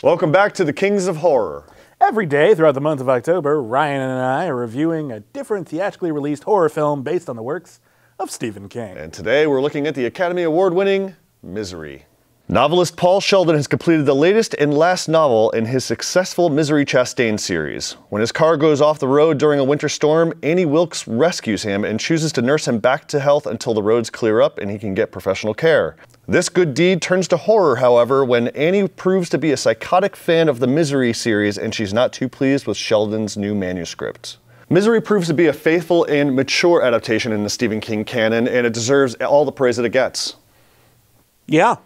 Welcome back to the Kings of Horror. Every day throughout the month of October, Ryan and I are reviewing a different theatrically released horror film based on the works of Stephen King. And today we're looking at the Academy Award-winning Misery. Novelist Paul Sheldon has completed the latest and last novel in his successful Misery Chastain series. When his car goes off the road during a winter storm, Annie Wilkes rescues him and chooses to nurse him back to health until the roads clear up and he can get professional care. This good deed turns to horror, however, when Annie proves to be a psychotic fan of the Misery series and she's not too pleased with Sheldon's new manuscript. Misery proves to be a faithful and mature adaptation in the Stephen King canon, and it deserves all the praise that it gets. Yeah.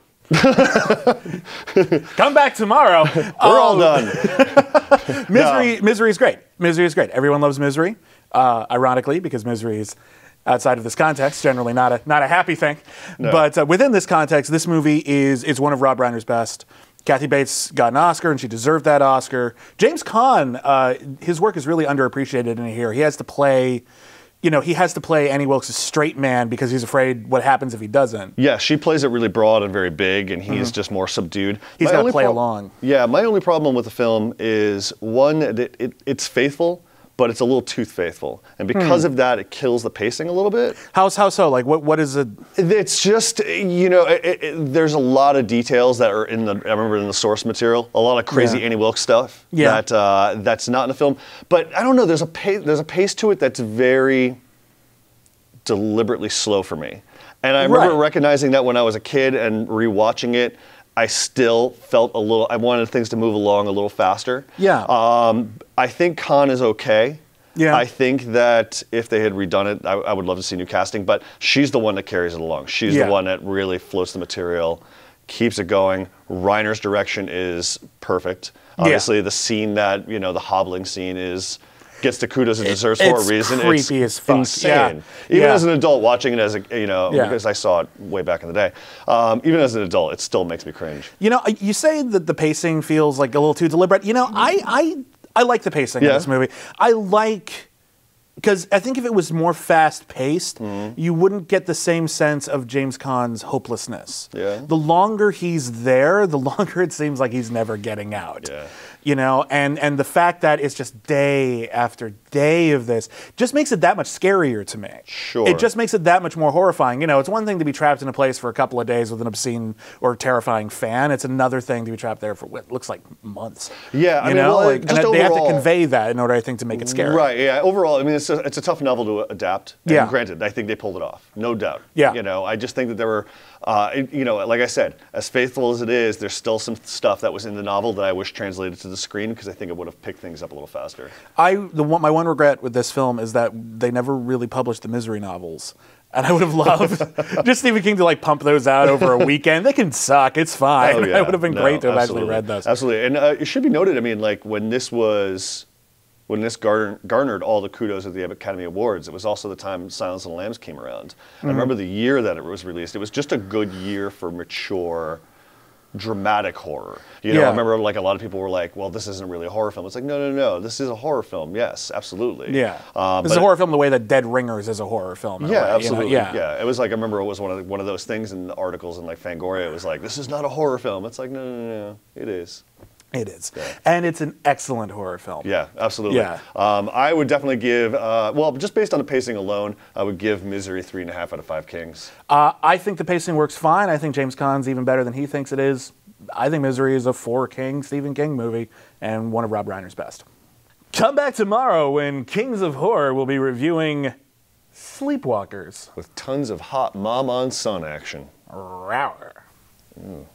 Come back tomorrow. We're all done. Misery is great. Misery is great. Everyone loves Misery, ironically, because Misery is, outside of this context, generally not a happy thing. No. But within this context, this movie is one of Rob Reiner's best. Kathy Bates got an Oscar, and she deserved that Oscar. James Caan, his work is really underappreciated in here. He has to play... he has to play Annie Wilkes' straight man because he's afraid what happens if he doesn't. Yeah, she plays it really broad and very big, and he's just more subdued. He's got to play along. Yeah, my only problem with the film is, one, it's faithful, but it's a little too faithful. And because of that, it kills the pacing a little bit. How so? Like, what is it? It's just, there's a lot of details that are I remember in the source material, a lot of crazy Annie Wilkes stuff that's not in the film. But I don't know, there's a pace to it that's very deliberately slow for me. And I remember recognizing that when I was a kid and rewatching it, I still felt I wanted things to move along a little faster. Yeah. I think Caan is okay. Yeah. I think that if they had redone it, I would love to see new casting, but she's the one that carries it along. She's the one that really floats the material, keeps it going. Reiner's direction is perfect. Obviously, the scene that, the hobbling scene gets the kudos it deserves for a reason. It's creepy as fuck. Insane. Even as an adult watching it as because I saw it way back in the day. Even as an adult, it still makes me cringe. You say that the pacing feels like a little too deliberate. I like the pacing of this movie. Because I think if it was more fast-paced, you wouldn't get the same sense of James Caan's hopelessness. Yeah. The longer he's there, the longer it seems like he's never getting out. Yeah. And the fact that it's just day after day of this just makes it that much scarier to me. Sure. It just makes it that much more horrifying. It's one thing to be trapped in a place for a couple of days with an obscene or terrifying fan. It's another thing to be trapped there for what looks like months. Yeah, they have to convey that in order, I think, to make it scary. Right. Yeah. Overall, it's a tough novel to adapt. And granted, I think they pulled it off, no doubt. Yeah. I just think that there were, like I said, as faithful as it is, there's still some stuff that was in the novel that I wish translated to the screen because I think it would have picked things up a little faster. My one regret with this film is that they never really published the Misery novels. And I would have loved just Stephen King to pump those out over a weekend. They can suck, it's fine. Oh, yeah. It would have been great to have actually read those. Absolutely, and it should be noted, when this garnered all the kudos at the Academy Awards, it was also the time Silence of the Lambs came around. I remember the year that it was released. It was just a good year for mature, dramatic horror. I remember a lot of people were like, well, this isn't really a horror film. It's like, no, this is a horror film. Yes, absolutely. Yeah. This is a horror film the way that Dead Ringers is a horror film. Yeah, absolutely. Yeah. It was I remember it was one of those things in the articles in Fangoria. It was like, this is not a horror film. It's like, no, it is. It is. Yeah. And it's an excellent horror film. Yeah, absolutely. Yeah. I would definitely give, just based on the pacing alone, I would give Misery 3.5 out of 5 Kings. I think the pacing works fine. I think James Caan's even better than he thinks it is. I think Misery is a 4-King Stephen King movie and one of Rob Reiner's best. Come back tomorrow when Kings of Horror will be reviewing Sleepwalkers. With tons of hot mom-on-son action. Rower. Ooh.